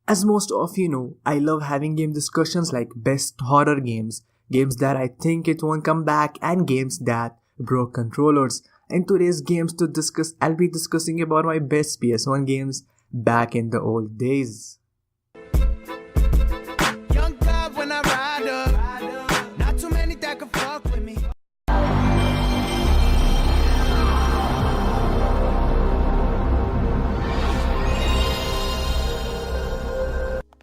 As most of you know, I love having game discussions like best horror games, games that I think it won't come back, and games that broke controllers. In today's games to discuss, I'll be discussing about my best PS1 games back in the old days. Young God when I ride up, not too many that can fuck with me.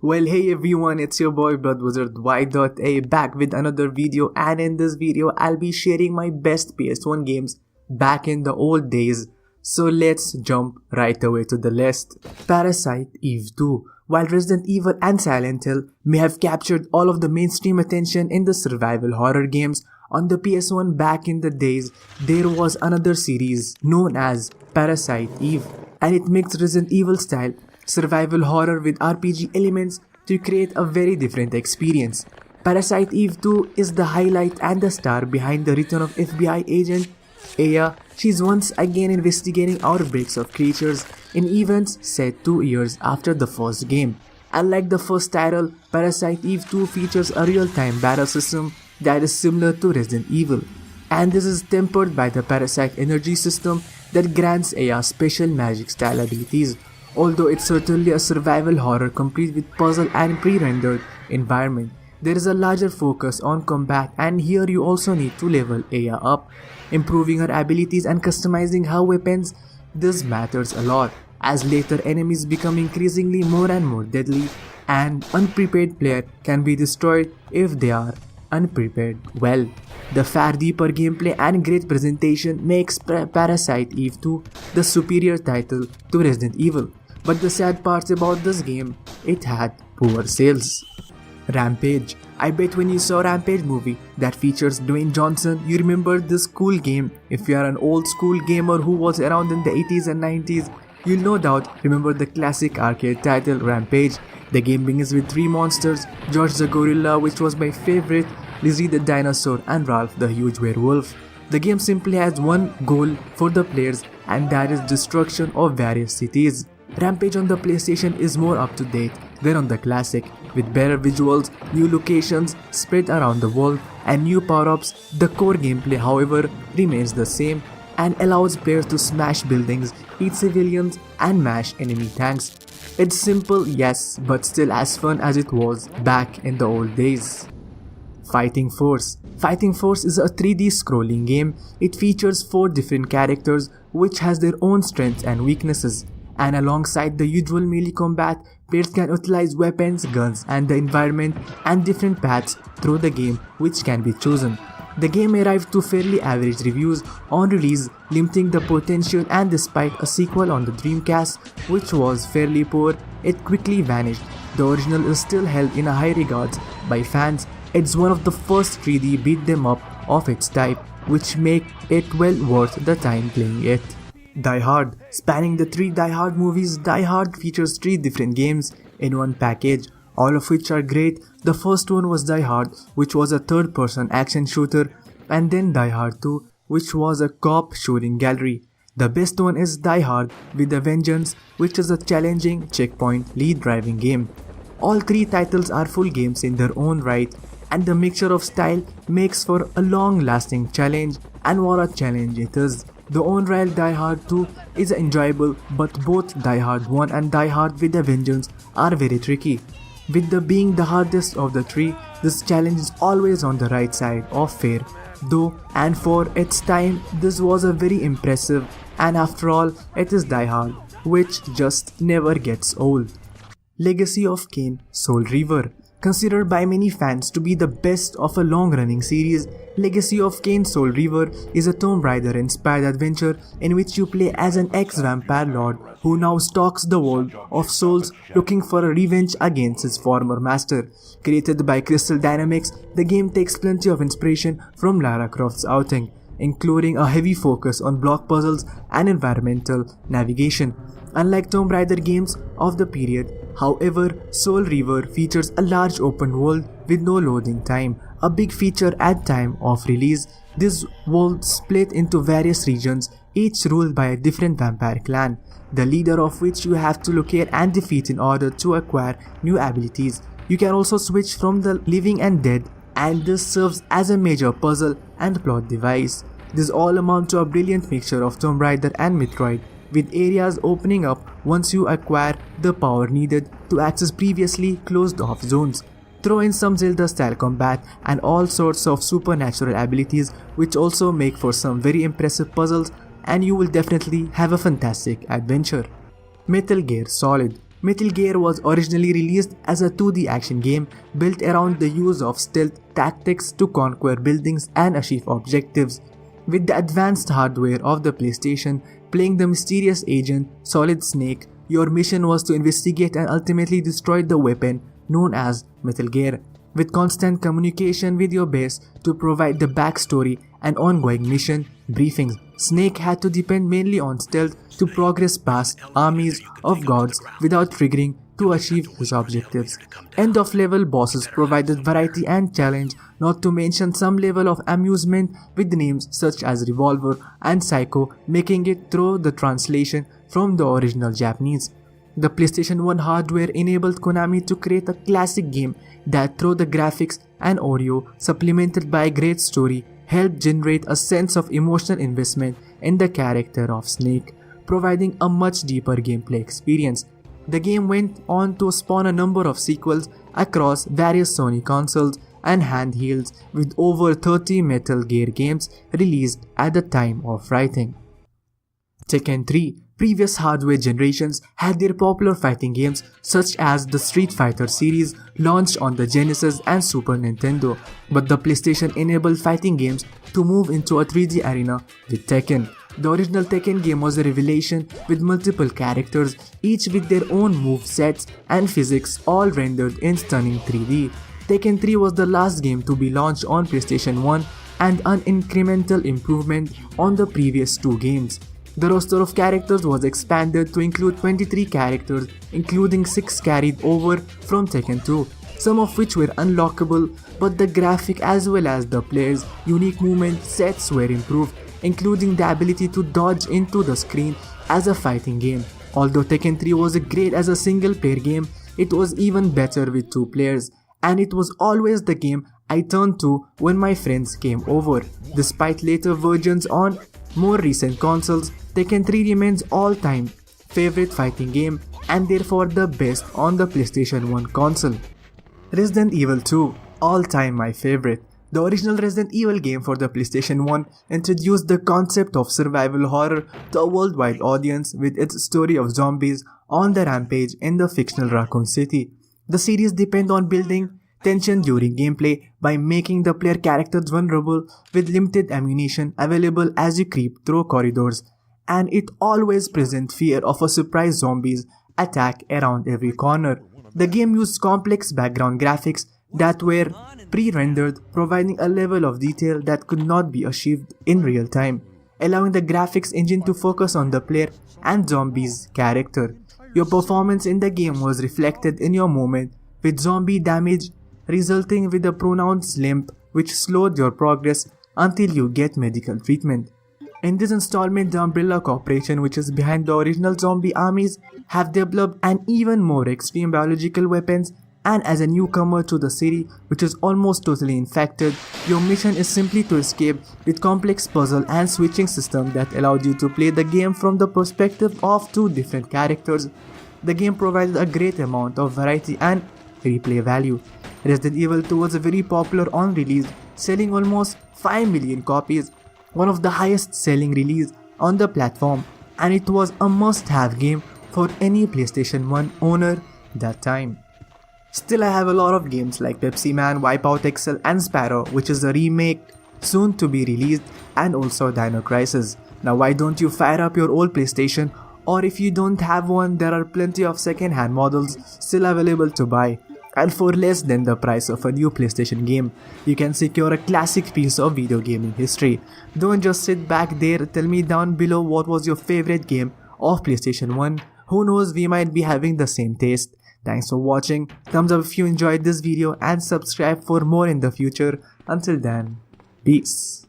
Well, hey everyone, it's your boy BloodWizardY.A back with another video, and in this video I'll be sharing my best PS1 games back in the old days. So let's jump right away to the list. Parasite Eve 2. While Resident Evil and Silent Hill may have captured all of the mainstream attention in the survival horror games on the PS1 back in the days, there was another series known as Parasite Eve, and it mixed Resident Evil style survival horror with RPG elements to create a very different experience. Parasite Eve 2 is the highlight and the star behind the return of FBI agent Aya. She's once again investigating outbreaks of creatures in events set 2 years after the first game. Unlike the first title, Parasite Eve 2 features a real-time battle system that is similar to Resident Evil, and this is tempered by the Parasite energy system that grants Aya special magic style abilities. Although it's certainly a survival horror complete with puzzle and pre-rendered environment, there is a larger focus on combat, and here you also need to level Aya up, improving her abilities and customizing her weapons. This matters a lot, as later enemies become increasingly more and more deadly, and unprepared player can be destroyed if they are unprepared. Well, the far deeper gameplay and great presentation makes Parasite Eve 2 the superior title to Resident Evil. But the sad part about this game, it had poor sales. Rampage. I bet when you saw Rampage movie that features Dwayne Johnson, you remember this cool game. If you are an old school gamer who was around in the 80s and 90s, you'll no doubt remember the classic arcade title Rampage. The game begins with 3 monsters: George the Gorilla, which was my favorite, Lizzie the Dinosaur, and Ralph the Huge Werewolf. The game simply has one goal for the players, and that is destruction of various cities. Rampage on the PlayStation is more up to date than on the classic, with better visuals, new locations spread around the world, and new power-ups. The core gameplay, however, remains the same and allows players to smash buildings, eat civilians, and mash enemy tanks. It's simple, yes, but still as fun as it was back in the old days. Fighting Force. Fighting Force is a 3D scrolling game. It features 4 different characters which has their own strengths and weaknesses, and alongside the usual melee combat, players can utilize weapons, guns, and the environment and different paths through the game which can be chosen. The game arrived to fairly average reviews on release, limiting the potential, and despite a sequel on the Dreamcast which was fairly poor, it quickly vanished. The original is still held in a high regards by fans. It's one of the first 3D beat 'em up of its type, which make it well worth the time playing it. Die Hard. Spanning the 3 Die Hard movies, Die Hard features 3 different games in one package, all of which are great. The first one was Die Hard, which was a third-person action shooter, and then Die Hard 2, which was a cop shooting gallery. The best one is Die Hard with a Vengeance, which is a challenging checkpoint lead driving game. All 3 titles are full games in their own right, and the mixture of style makes for a long-lasting challenge, and what a challenge it is. The on-rail Die Hard 2 is enjoyable, but both Die Hard 1 and Die Hard with a Vengeance are very tricky. With the being the hardest of the 3, this challenge is always on the right side of fair, though, and for its time this was a very impressive, and after all it is Die Hard, which just never gets old. Legacy of Kain Soul Reaver. Considered by many fans to be the best of a long-running series, Legacy of Kain Soul Reaver is a Tomb Raider-inspired adventure in which you play as an ex-vampire lord who now stalks the world of souls looking for a revenge against his former master. Created by Crystal Dynamics, the game takes plenty of inspiration from Lara Croft's Outing, including a heavy focus on block puzzles and environmental navigation. Unlike Tomb Raider games of the period, however, Soul Reaver features a large open world with no loading time, a big feature at time of release. This world split into various regions each ruled by a different vampire clan, the leader of which you have to locate and defeat in order to acquire new abilities. You can also switch from the living and dead, and this serves as a major puzzle and plot device. This all amount to a brilliant mixture of Tomb Raider and Metroid, with areas opening up once you acquire the power needed to access previously closed off zones. Throw in some Zelda style combat and all sorts of supernatural abilities, which also make for some very impressive puzzles, and you will definitely have a fantastic adventure. Metal Gear Solid. Metal Gear was originally released as a 2D action game built around the use of stealth tactics to conquer buildings and achieve objectives. With the advanced hardware of the PlayStation, playing the mysterious agent Solid Snake, your mission was to investigate and ultimately destroy the weapon known as Metal Gear, with constant communication with your base to provide the backstory and ongoing mission briefings. Snake had to depend mainly on stealth to progress past armies of gods without triggering to achieve his objectives. End of level bosses provided variety and challenge, not to mention some level of amusement with names such as Revolver and Psycho, making it through the translation from the original Japanese. The PlayStation 1 hardware enabled Konami to create a classic game that, through the graphics and audio supplemented by a great story, helped generate a sense of emotional investment in the character of Snake, providing a much deeper gameplay experience. The game went on to spawn a number of sequels across various Sony consoles and handhelds, with over 30 Metal Gear games released at the time of writing. Tekken 3. Previous hardware generations had their popular fighting games such as the Street Fighter series launched on the Genesis and Super Nintendo, but the PlayStation enabled fighting games to move into a 3D arena with Tekken. The original Tekken game was a revelation with multiple characters, each with their own move sets and physics, all rendered in stunning 3D. Tekken 3 was the last game to be launched on PlayStation 1 and an incremental improvement on the previous two games. The roster of characters was expanded to include 23 characters, including 6 carried over from Tekken 2, some of which were unlockable, but the graphic as well as the player's unique movement sets were improved, including the ability to dodge into the screen as a fighting game. Although Tekken 3 was great as a single player game, it was even better with 2 players, and it was always the game I turned to when my friends came over. Despite later versions on more recent consoles, Tekken 3 remains all-time favorite fighting game and therefore the best on the PlayStation 1 console. Resident Evil 2, all-time my favorite. The original Resident Evil game for the PlayStation 1 introduced the concept of survival horror to a worldwide audience with its story of zombies on the rampage in the fictional Raccoon City. The series depends on building tension during gameplay by making the player characters vulnerable with limited ammunition available as you creep through corridors, and it always presents fear of a surprise zombies attack around every corner. The game used complex background graphics that were pre-rendered, providing a level of detail that could not be achieved in real time, allowing the graphics engine to focus on the player and zombies' character. Your performance in the game was reflected in your movement, with zombie damage resulting with a pronounced limp which slowed your progress until you get medical treatment. In this installment, the Umbrella Corporation, which is behind the original zombie armies, have developed an even more extreme biological weapons, and as a newcomer to the city which is almost totally infected, your mission is simply to escape with complex puzzle and switching system that allowed you to play the game from the perspective of 2 different characters. The game provided a great amount of variety and replay value. Resident Evil 2 was very popular on release, selling almost 5 million copies, one of the highest selling release on the platform, and it was a must-have game for any PlayStation 1 owner that time. Still, I have a lot of games like Pepsi Man, Wipeout XL and Sparrow, which is a remake soon to be released, and also Dino Crisis. Now why don't you fire up your old PlayStation, or if you don't have one, there are plenty of second-hand models still available to buy. And for less than the price of a new PlayStation game, you can secure a classic piece of video gaming history. Don't just sit back there, tell me down below what was your favorite game of PlayStation 1. Who knows, we might be having the same taste. Thanks for watching, thumbs up if you enjoyed this video and subscribe for more in the future. Until then, peace.